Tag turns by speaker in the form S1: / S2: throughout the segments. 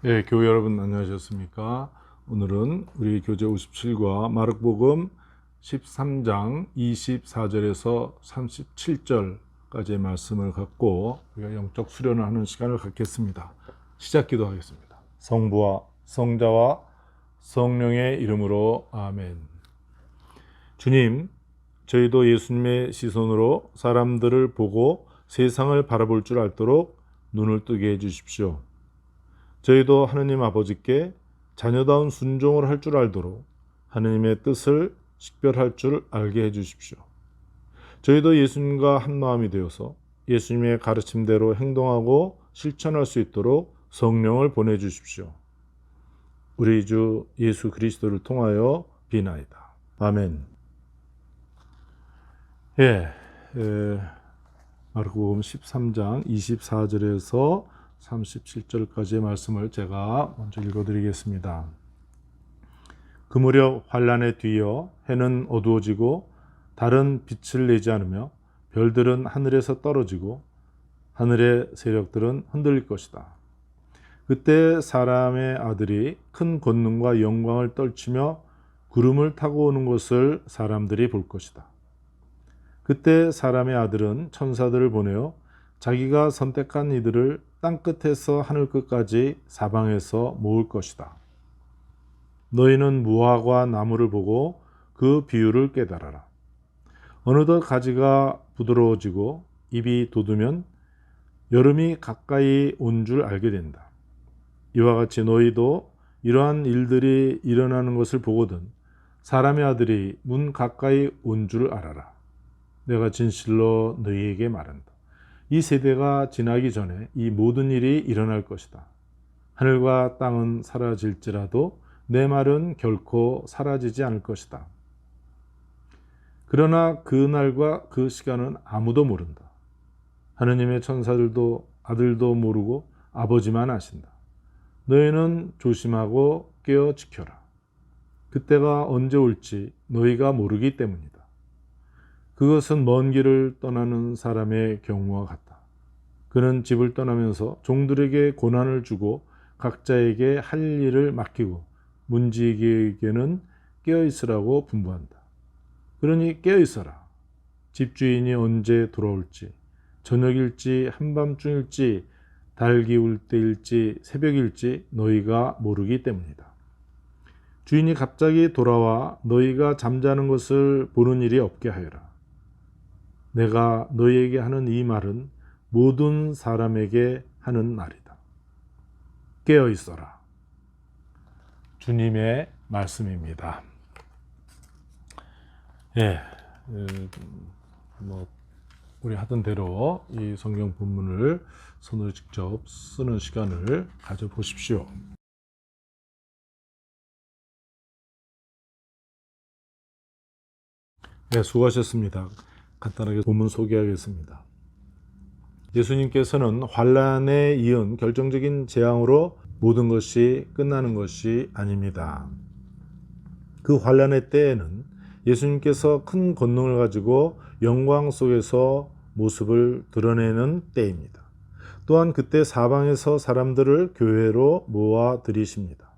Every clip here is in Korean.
S1: 네, 교회 여러분 안녕하셨습니까? 오늘은 우리 교재 57과 마르코복음 13장 24절에서 37절까지의 말씀을 갖고 우리가 영적 수련을 하는 시간을 갖겠습니다. 시작 기도하겠습니다. 성부와 성자와 성령의 이름으로 아멘. 주님, 저희도 예수님의 시선으로 사람들을 보고 세상을 바라볼 줄 알도록 눈을 뜨게 해주십시오. 저희도 하느님 아버지께 자녀다운 순종을 할 줄 알도록 하느님의 뜻을 식별할 줄 알게 해주십시오. 저희도 예수님과 한 마음이 되어서 예수님의 가르침대로 행동하고 실천할 수 있도록 성령을 보내주십시오. 우리 주 예수 그리스도를 통하여 비나이다. 아멘. 마르코복음 13장 24절에서 37절까지의 말씀을 제가 먼저 읽어드리겠습니다. 그 무렵 환란에 뒤이어 해는 어두워지고 달은 빛을 내지 않으며 별들은 하늘에서 떨어지고 하늘의 세력들은 흔들릴 것이다. 그때 사람의 아들이 큰 권능과 영광을 떨치며 구름을 타고 오는 것을 사람들이 볼 것이다. 그때 사람의 아들은 천사들을 보내어 자기가 선택한 이들을 땅끝에서 하늘 끝까지 사방에서 모을 것이다. 너희는 무화과 나무를 보고 그 비유를 깨달아라. 어느덧 가지가 부드러워지고 잎이 돋으면 여름이 가까이 온 줄 알게 된다. 이와 같이 너희도 이러한 일들이 일어나는 것을 보거든 사람의 아들이 문 가까이 온 줄 알아라. 내가 진실로 너희에게 말한다. 이 세대가 지나기 전에 이 모든 일이 일어날 것이다. 하늘과 땅은 사라질지라도 내 말은 결코 사라지지 않을 것이다. 그러나 그 날과 그 시간은 아무도 모른다. 하느님의 천사들도 아들도 모르고 아버지만 아신다. 너희는 조심하고 깨어 지켜라. 그때가 언제 올지 너희가 모르기 때문이다. 그것은 먼 길을 떠나는 사람의 경우와 같다. 그는 집을 떠나면서 종들에게 고난을 주고 각자에게 할 일을 맡기고 문지기에게는 깨어있으라고 분부한다. 그러니 깨어있어라. 집주인이 언제 돌아올지, 저녁일지 한밤중일지 달 기울 때일지 새벽일지 너희가 모르기 때문이다. 주인이 갑자기 돌아와 너희가 잠자는 것을 보는 일이 없게 하여라. 내가 너희에게 하는 이 말은 모든 사람에게 하는 말이다. 깨어 있어라. 주님의 말씀입니다. 우리 하던 대로 이 성경 본문을 손으로 직접 쓰는 시간을 가져보십시오. 수고하셨습니다. 간단하게 본문 소개하겠습니다. 예수님께서는 환란에 이은 결정적인 재앙으로 모든 것이 끝나는 것이 아닙니다. 그 환란의 때에는 예수님께서 큰 권능을 가지고 영광 속에서 모습을 드러내는 때입니다. 또한 그때 사방에서 사람들을 교회로 모아 들이십니다.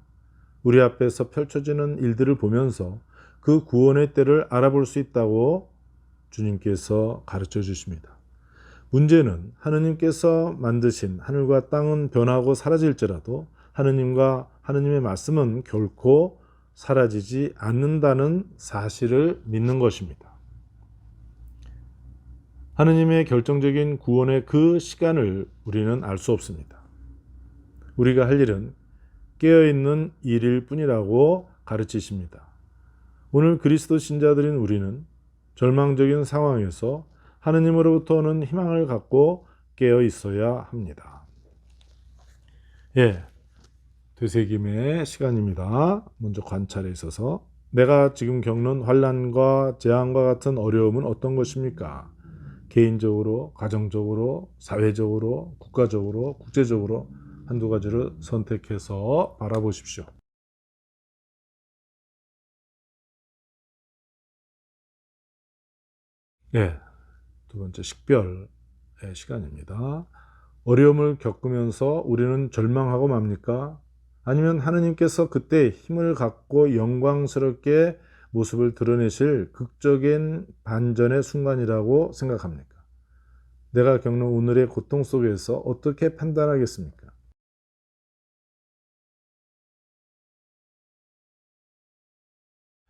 S1: 우리 앞에서 펼쳐지는 일들을 보면서 그 구원의 때를 알아볼 수 있다고 주님께서 가르쳐 주십니다. 문제는 하느님께서 만드신 하늘과 땅은 변하고 사라질지라도 하느님과 하느님의 말씀은 결코 사라지지 않는다는 사실을 믿는 것입니다. 하느님의 결정적인 구원의 그 시간을 우리는 알 수 없습니다. 우리가 할 일은 깨어있는 일일 뿐이라고 가르치십니다. 오늘 그리스도 신자들인 우리는 절망적인 상황에서 하느님으로부터 오는 희망을 갖고 깨어 있어야 합니다. 되새김의 시간입니다. 먼저 관찰에 있어서 내가 지금 겪는 환난과 재앙과 같은 어려움은 어떤 것입니까? 개인적으로, 가정적으로, 사회적으로, 국가적으로, 국제적으로 한두 가지를 선택해서 바라보십시오. 두 번째 식별의 시간입니다. 어려움을 겪으면서 우리는 절망하고 맙니까? 아니면 하느님께서 그때 힘을 갖고 영광스럽게 모습을 드러내실 극적인 반전의 순간이라고 생각합니까? 내가 겪는 오늘의 고통 속에서 어떻게 판단하겠습니까?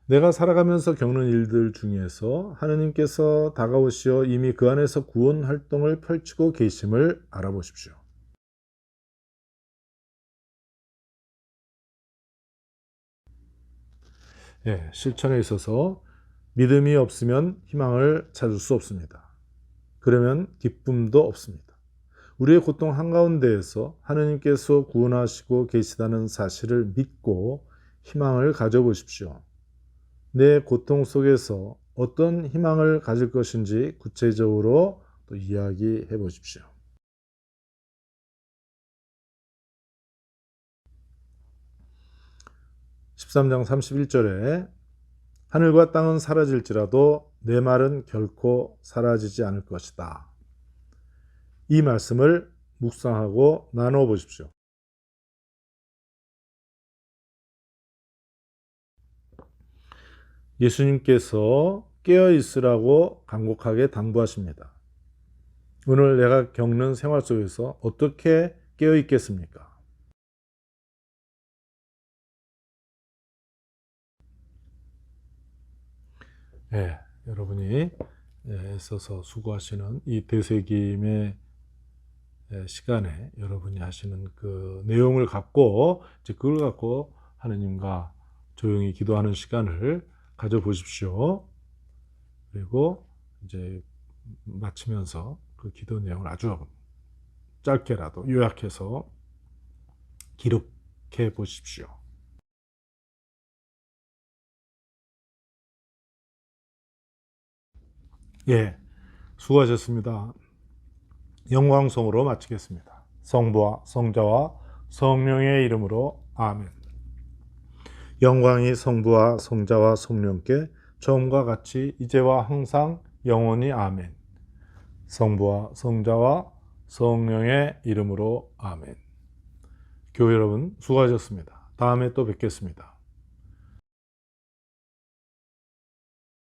S1: 내가 살아가면서 겪는 일들 중에서 하느님께서 다가오시어 이미 그 안에서 구원 활동을 펼치고 계심을 알아보십시오. 예, 실천에 있어서 믿음이 없으면 희망을 찾을 수 없습니다. 그러면 기쁨도 없습니다. 우리의 고통 한가운데에서 하느님께서 구원하시고 계시다는 사실을 믿고 희망을 가져보십시오. 내 고통 속에서 어떤 희망을 가질 것인지 구체적으로 또 이야기해 보십시오. 13장 31절에 하늘과 땅은 사라질지라도 내 말은 결코 사라지지 않을 것이다. 이 말씀을 묵상하고 나누어 보십시오. 예수님께서 깨어 있으라고 간곡하게 당부하십니다. 오늘 내가 겪는 생활 속에서 어떻게 깨어 있겠습니까? 예, 여러분이 애써서 수고하시는 이 되새김의 시간에 여러분이 하시는 그 내용을 갖고 이제 그걸 갖고 하느님과 조용히 기도하는 시간을 가져보십시오. 그리고 이제 마치면서 그 기도 내용을 아주 짧게라도 요약해서 기록해 보십시오. 예, 수고하셨습니다. 영광송으로 마치겠습니다. 성부와 성자와 성령의 이름으로 아멘. 영광이 성부와 성자와 성령께 처음과 같이 이제와 항상 영원히 아멘. 성부와 성자와 성령의 이름으로 아멘. 교회 여러분 수고하셨습니다. 다음에 또 뵙겠습니다.